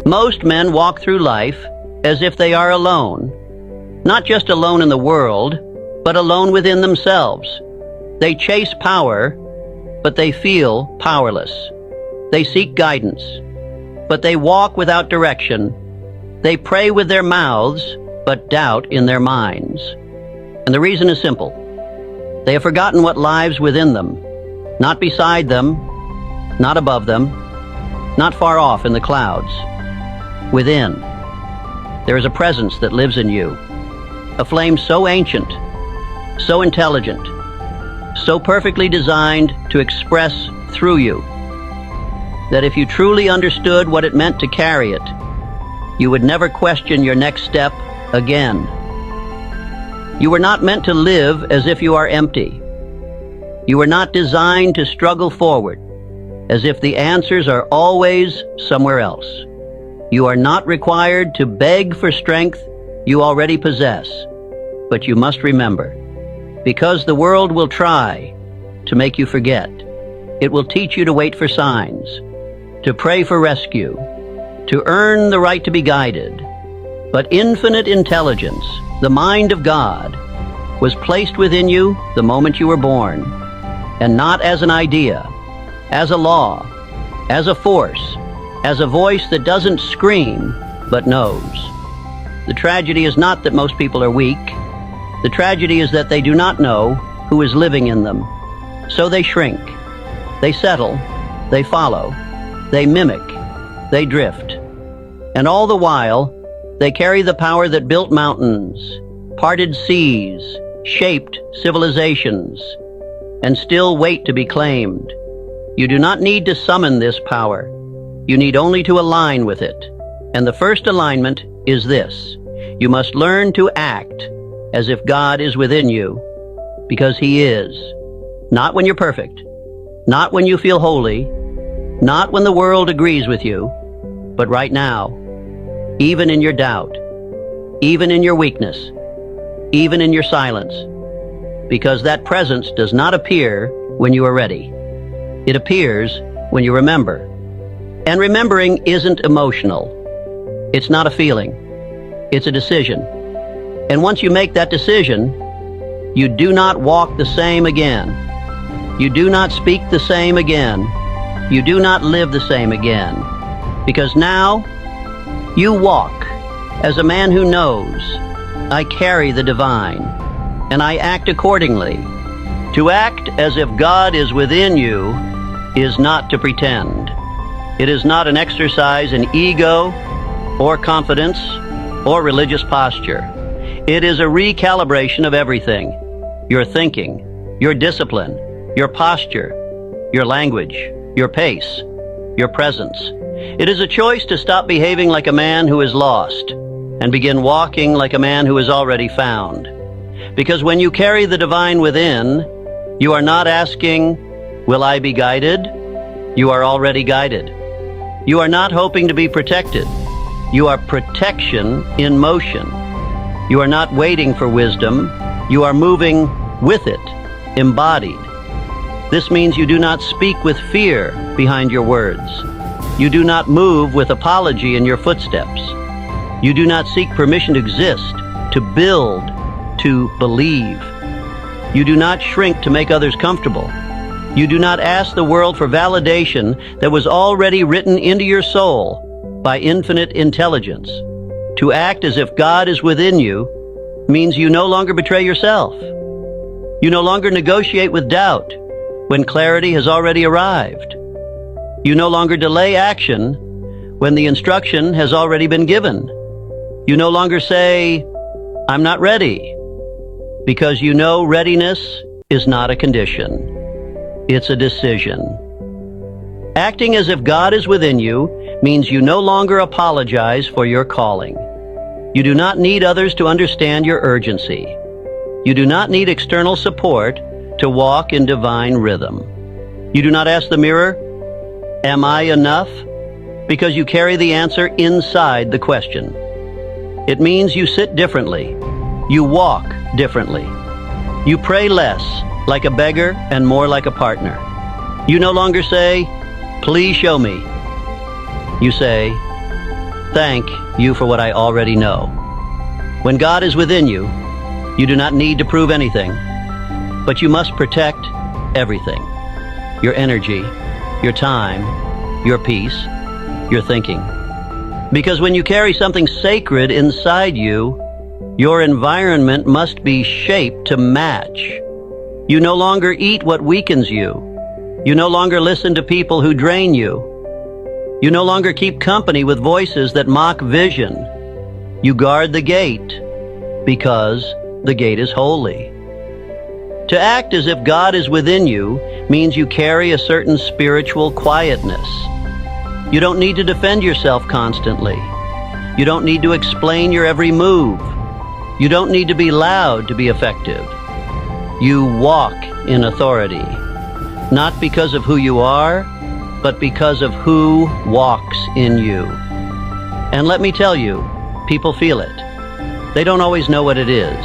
Most men walk through life as if they are alone. Not just alone in the world, but alone within themselves. They chase power, but they feel powerless. They seek guidance, but they walk without direction. They pray with their mouths, but doubt in their minds. And the reason is simple. They have forgotten what lives within them, not beside them, not above them, not far off in the clouds. Within, there is a presence that lives in you, a flame so ancient, so intelligent, so perfectly designed to express through you, that if you truly understood what it meant to carry it, you would never question your next step again. You were not meant to live as if you are empty. You were not designed to struggle forward, as if the answers are always somewhere else. You are not required to beg for strength you already possess, but you must remember, because the world will try to make you forget. It will teach you to wait for signs, to pray for rescue, to earn the right to be guided. But infinite intelligence, the mind of God, was placed within you the moment you were born, and not as an idea, as a law, as a force, as a voice that doesn't scream, but knows. The tragedy is not that most people are weak. The tragedy is that they do not know who is living in them. So they shrink, they settle, they follow, they mimic, they drift. And all the while, they carry the power that built mountains, parted seas, shaped civilizations, and still wait to be claimed. You do not need to summon this power. You need only to align with it. And the first alignment is this. You must learn to act as if God is within you, because He is. Not when you're perfect, not when you feel holy, not when the world agrees with you, but right now, even in your doubt, even in your weakness, even in your silence, because that presence does not appear when you are ready. It appears when you remember. And remembering isn't emotional. It's not a feeling. It's a decision. And once you make that decision, you do not walk the same again. You do not speak the same again. You do not live the same again. Because now, you walk as a man who knows, I carry the divine, and I act accordingly. To act as if God is within you is not to pretend. It is not an exercise in ego or confidence or religious posture. It is a recalibration of everything. Your thinking, your discipline, your posture, your language, your pace, your presence. It is a choice to stop behaving like a man who is lost and begin walking like a man who is already found. Because when you carry the divine within, you are not asking, will I be guided? You are already guided. You are not hoping to be protected. You are protection in motion. You are not waiting for wisdom. You are moving with it, embodied. This means you do not speak with fear behind your words. You do not move with apology in your footsteps. You do not seek permission to exist, to build, to believe. You do not shrink to make others comfortable. You do not ask the world for validation that was already written into your soul by infinite intelligence. To act as if God is within you means you no longer betray yourself. You no longer negotiate with doubt when clarity has already arrived. You no longer delay action when the instruction has already been given. You no longer say, I'm not ready, because you know readiness is not a condition. It's a decision. Acting as if God is within you means you no longer apologize for your calling. You do not need others to understand your urgency. You do not need external support to walk in divine rhythm. You do not ask the mirror, am I enough? Because you carry the answer inside the question. It means you sit differently. You walk differently. You pray less like a beggar and more like a partner. You no longer say, please show me. You say, thank you for what I already know. When God is within you, you do not need to prove anything, but you must protect everything. Your energy, your time, your peace, your thinking. Because when you carry something sacred inside you, your environment must be shaped to match. You no longer eat what weakens you. You no longer listen to people who drain you. You no longer keep company with voices that mock vision. You guard the gate because the gate is holy. To act as if God is within you means you carry a certain spiritual quietness. You don't need to defend yourself constantly. You don't need to explain your every move. You don't need to be loud to be effective. You walk in authority, not because of who you are, but because of who walks in you. And let me tell you, people feel it. They don't always know what it is,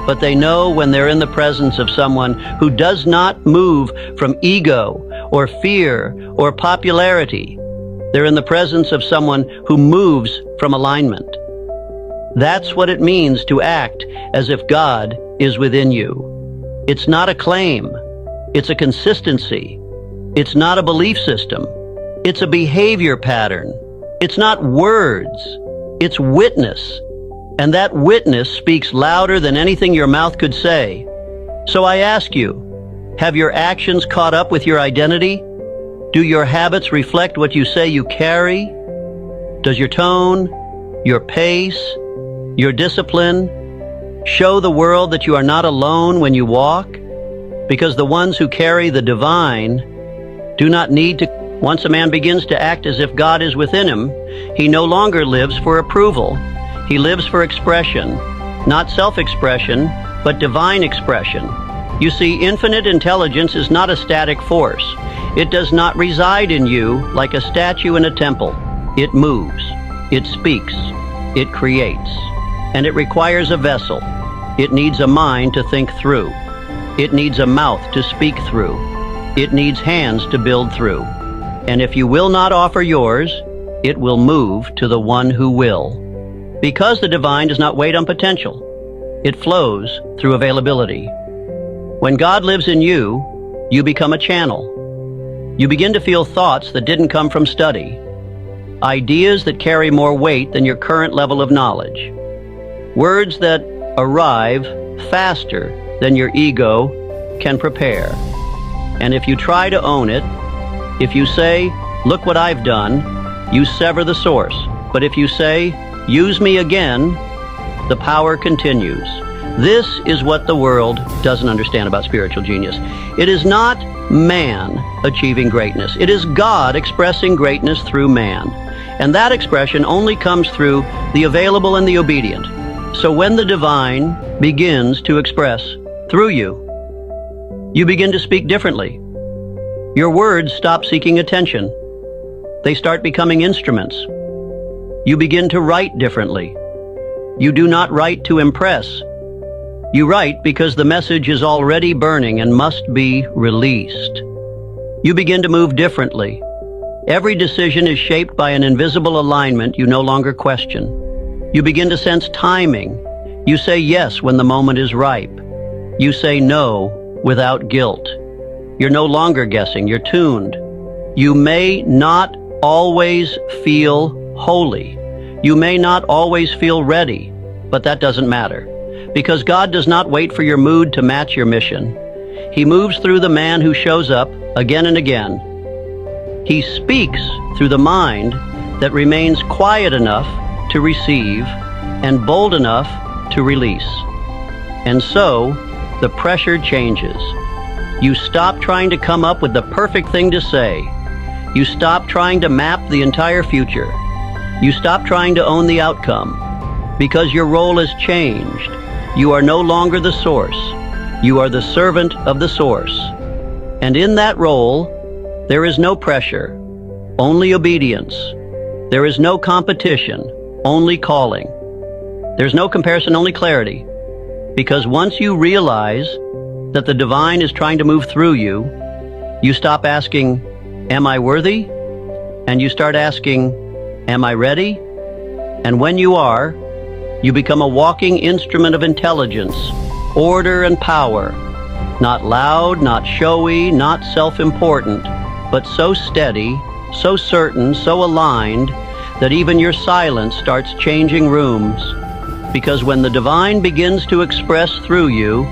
but they know when they're in the presence of someone who does not move from ego or fear or popularity. They're in the presence of someone who moves from alignment. That's what it means to act as if God is within you. It's not a claim. It's a consistency. It's not a belief system. It's a behavior pattern. It's not words. It's witness. And that witness speaks louder than anything your mouth could say. So I ask you, have your actions caught up with your identity? Do your habits reflect what you say you carry? Does your tone, your pace, your discipline show the world that you are not alone when you walk? Because the ones who carry the divine do not need to. Once a man begins to act as if God is within him, he no longer lives for approval. He lives for expression, not self-expression, but divine expression. You see, infinite intelligence is not a static force. It does not reside in you like a statue in a temple. It moves, it speaks, it creates, and it requires a vessel. It needs a mind to think through. It needs a mouth to speak through. It needs hands to build through. And if you will not offer yours, it will move to the one who will. Because the divine does not wait on potential. It flows through availability. When God lives in you, you become a channel. You begin to feel thoughts that didn't come from study, ideas that carry more weight than your current level of knowledge, words that arrive faster than your ego can prepare. And if you try to own it, if you say, "Look what I've done," you sever the source. But if you say, "Use me again," the power continues. This is what the world doesn't understand about spiritual genius. It is not man achieving greatness. It is God expressing greatness through man. And that expression only comes through the available and the obedient. So when the divine begins to express through you, you begin to speak differently. Your words stop seeking attention. They start becoming instruments. You begin to write differently. You do not write to impress. You write because the message is already burning and must be released. You begin to move differently. Every decision is shaped by an invisible alignment you no longer question. You begin to sense timing. You say yes when the moment is ripe. You say no without guilt. You're no longer guessing, you're tuned. You may not always feel holy. You may not always feel ready, but that doesn't matter. Because God does not wait for your mood to match your mission. He moves through the man who shows up again and again. He speaks through the mind that remains quiet enough to receive and bold enough to release. And so, the pressure changes. You stop trying to come up with the perfect thing to say. You stop trying to map the entire future. You stop trying to own the outcome. Because your role has changed. You are no longer the source. You are the servant of the source. And in that role, there is no pressure, only obedience. There is no competition, only calling. There's no comparison, only clarity. Because once you realize that the divine is trying to move through you, you stop asking, "Am I worthy?" And you start asking, "Am I ready?" And when you are, you become a walking instrument of intelligence, order, and power. Not loud, not showy, not self-important, but so steady, so certain, so aligned, that even your silence starts changing rooms. Because when the divine begins to express through you,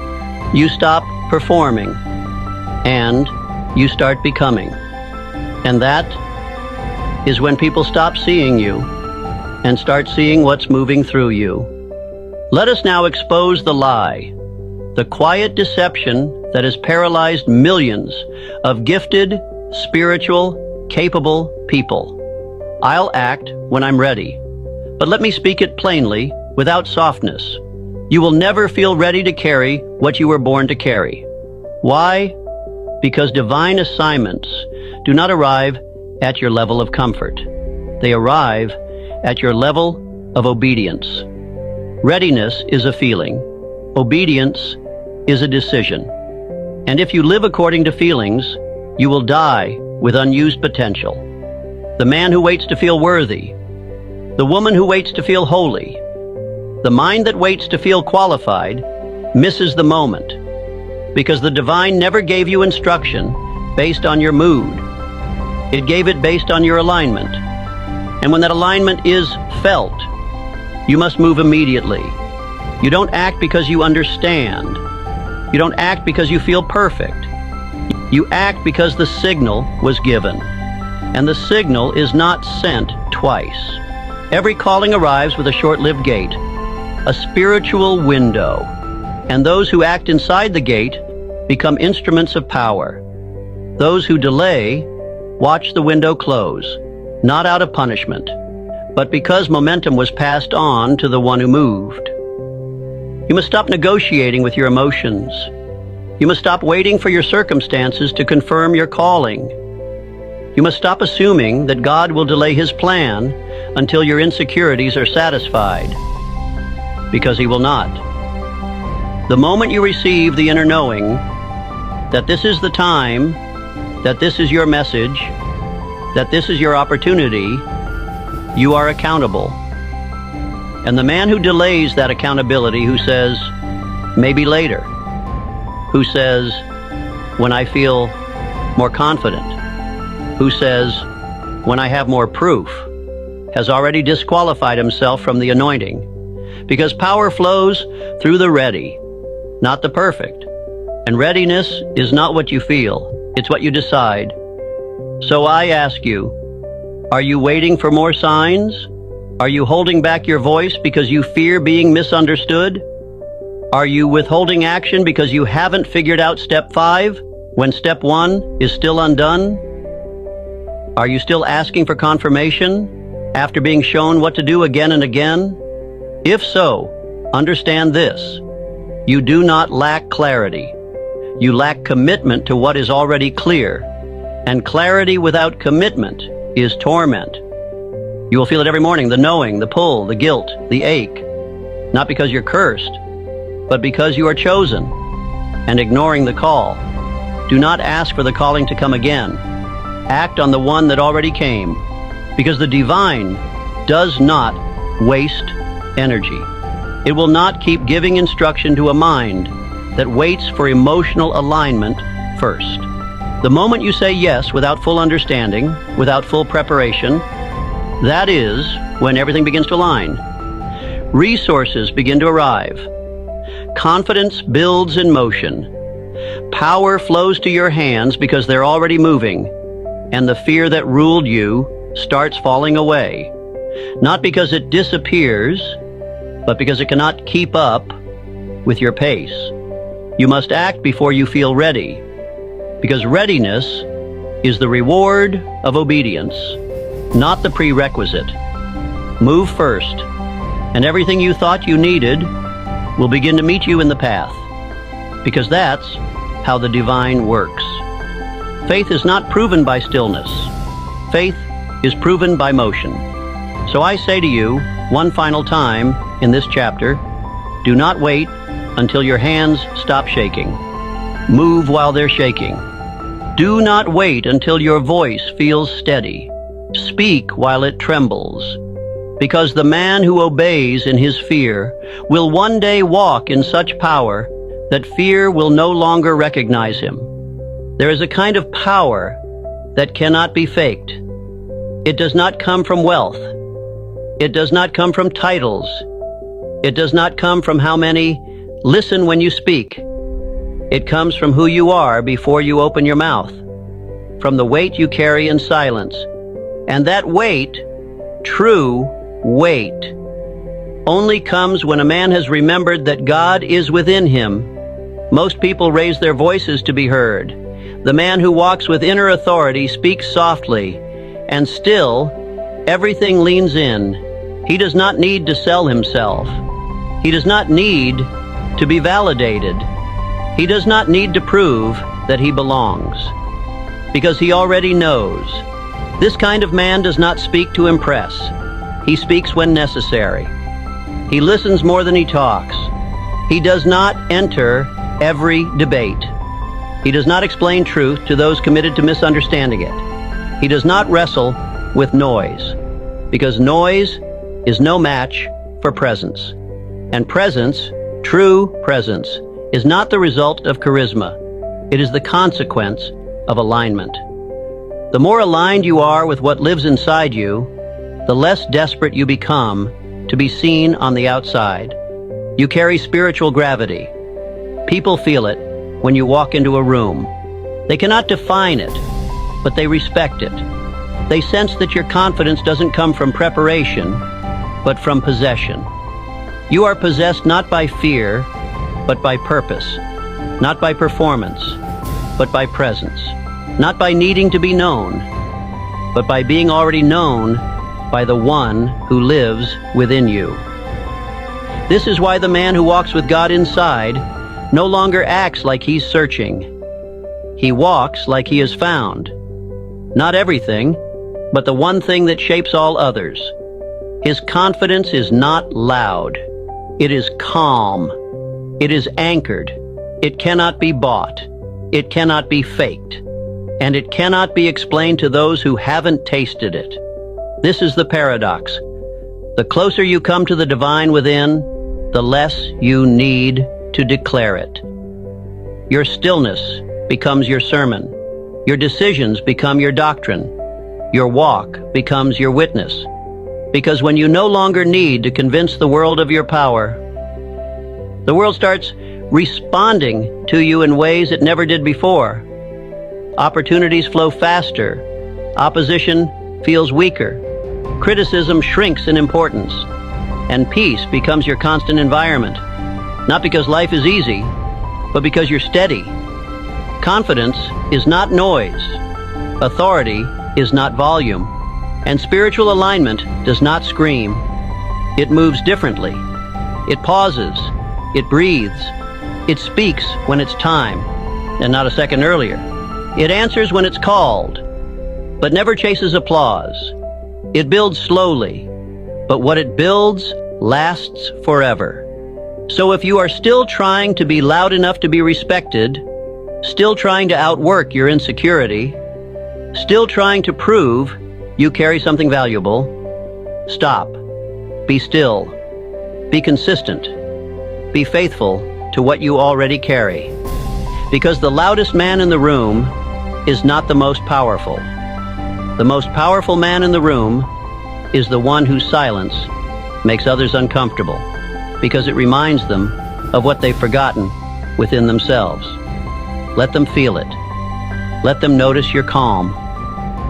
you stop performing, and you start becoming. And that is when people stop seeing you and start seeing what's moving through you. Let us now expose the lie, the quiet deception that has paralyzed millions of gifted, spiritual, capable people. I'll act when I'm ready, but let me speak it plainly, without softness. You will never feel ready to carry what you were born to carry. Why? Because divine assignments do not arrive at your level of comfort. They arrive at your level of obedience. Readiness is a feeling. Obedience is a decision. And if you live according to feelings, you will die with unused potential. The man who waits to feel worthy, the woman who waits to feel holy, the mind that waits to feel qualified misses the moment, because the divine never gave you instruction based on your mood. It gave it based on your alignment. And when that alignment is felt, you must move immediately. You don't act because you understand. You don't act because you feel perfect. You act because the signal was given. And the signal is not sent twice. Every calling arrives with a short-lived gate, a spiritual window. And those who act inside the gate become instruments of power. Those who delay watch the window close, not out of punishment, but because momentum was passed on to the one who moved. You must stop negotiating with your emotions. You must stop waiting for your circumstances to confirm your calling. You must stop assuming that God will delay His plan until your insecurities are satisfied, because He will not. The moment you receive the inner knowing that this is the time, that this is your message, that this is your opportunity, you are accountable. And the man who delays that accountability, who says, maybe later, who says, when I feel more confident, who says, when I have more proof, has already disqualified himself from the anointing, because power flows through the ready, not the perfect. And readiness is not what you feel, it's what you decide. So I ask you, are you waiting for more signs? Are you holding back your voice because you fear being misunderstood? Are you withholding action because you haven't figured out step 5 when step 1 is still undone? Are you still asking for confirmation after being shown what to do again and again? If so, understand this. You do not lack clarity. You lack commitment to what is already clear. And clarity without commitment is torment. You will feel it every morning, the knowing, the pull, the guilt, the ache. Not because you're cursed, but because you are chosen and ignoring the call. Do not ask for the calling to come again. Act on the one that already came, because the divine does not waste energy. It will not keep giving instruction to a mind that waits for emotional alignment first. The moment you say yes without full understanding, without full preparation, that is when everything begins to align. Resources begin to arrive. Confidence builds in motion. Power flows to your hands because they're already moving, and the fear that ruled you starts falling away. Not because it disappears, but because it cannot keep up with your pace. You must act before you feel ready, because readiness is the reward of obedience, not the prerequisite. Move first, and everything you thought you needed will begin to meet you in the path, because that's how the divine works. Faith is not proven by stillness. Faith is proven by motion. So I say to you, one final time in this chapter, do not wait until your hands stop shaking. Move while they're shaking. Do not wait until your voice feels steady. Speak while it trembles. because the man who obeys in his fear will one day walk in such power that fear will no longer recognize him. There is a kind of power that cannot be faked. It does not come from wealth. It does not come from titles. It does not come from how many listen when you speak. It comes from who you are before you open your mouth, from the weight you carry in silence. And that weight, true weight, only comes when a man has remembered that God is within him. Most people raise their voices to be heard. The man who walks with inner authority speaks softly, and still, everything leans in. He does not need to sell himself. He does not need to be validated. He does not need to prove that he belongs, because he already knows. This kind of man does not speak to impress. He speaks when necessary. He listens more than he talks. He does not enter every debate. He does not explain truth to those committed to misunderstanding it. He does not wrestle with noise, because noise is no match for presence. And presence, true presence, is not the result of charisma. It is the consequence of alignment. The more aligned you are with what lives inside you, the less desperate you become to be seen on the outside. You carry spiritual gravity. People feel it when you walk into a room. They cannot define it, but they respect it. They sense that your confidence doesn't come from preparation, but from possession. You are possessed not by fear, but by purpose, not by performance, but by presence, not by needing to be known, but by being already known by the one who lives within you. This is why the man who walks with God inside no longer acts like he's searching. He walks like he is found. Not everything, but the one thing that shapes all others. His confidence is not loud. It is calm. It is anchored. It cannot be bought. It cannot be faked. And it cannot be explained to those who haven't tasted it. This is the paradox. The closer you come to the divine within, the less you need to declare it. Your stillness becomes your sermon. Your decisions become your doctrine. Your walk becomes your witness. Because when you no longer need to convince the world of your power, the world starts responding to you in ways it never did before. Opportunities flow faster. Opposition feels weaker. Criticism shrinks in importance. And peace becomes your constant environment. Not because life is easy, but because you're steady. Confidence is not noise. Authority is not volume. And spiritual alignment does not scream. It moves differently. It pauses. It breathes. It speaks when it's time, and not a second earlier. It answers when it's called, but never chases applause. It builds slowly, but what it builds lasts forever. So if you are still trying to be loud enough to be respected, still trying to outwork your insecurity, still trying to prove you carry something valuable, stop. Be still. Be consistent. Be faithful to what you already carry. Because the loudest man in the room is not the most powerful. The most powerful man in the room is the one whose silence makes others uncomfortable, because it reminds them of what they've forgotten within themselves. Let them feel it. Let them notice your calm.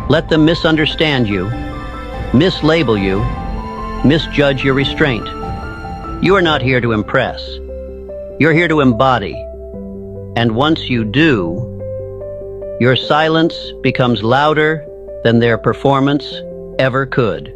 Let them misunderstand you, mislabel you, misjudge your restraint. You are not here to impress. You're here to embody. And once you do, your silence becomes louder than their performance ever could.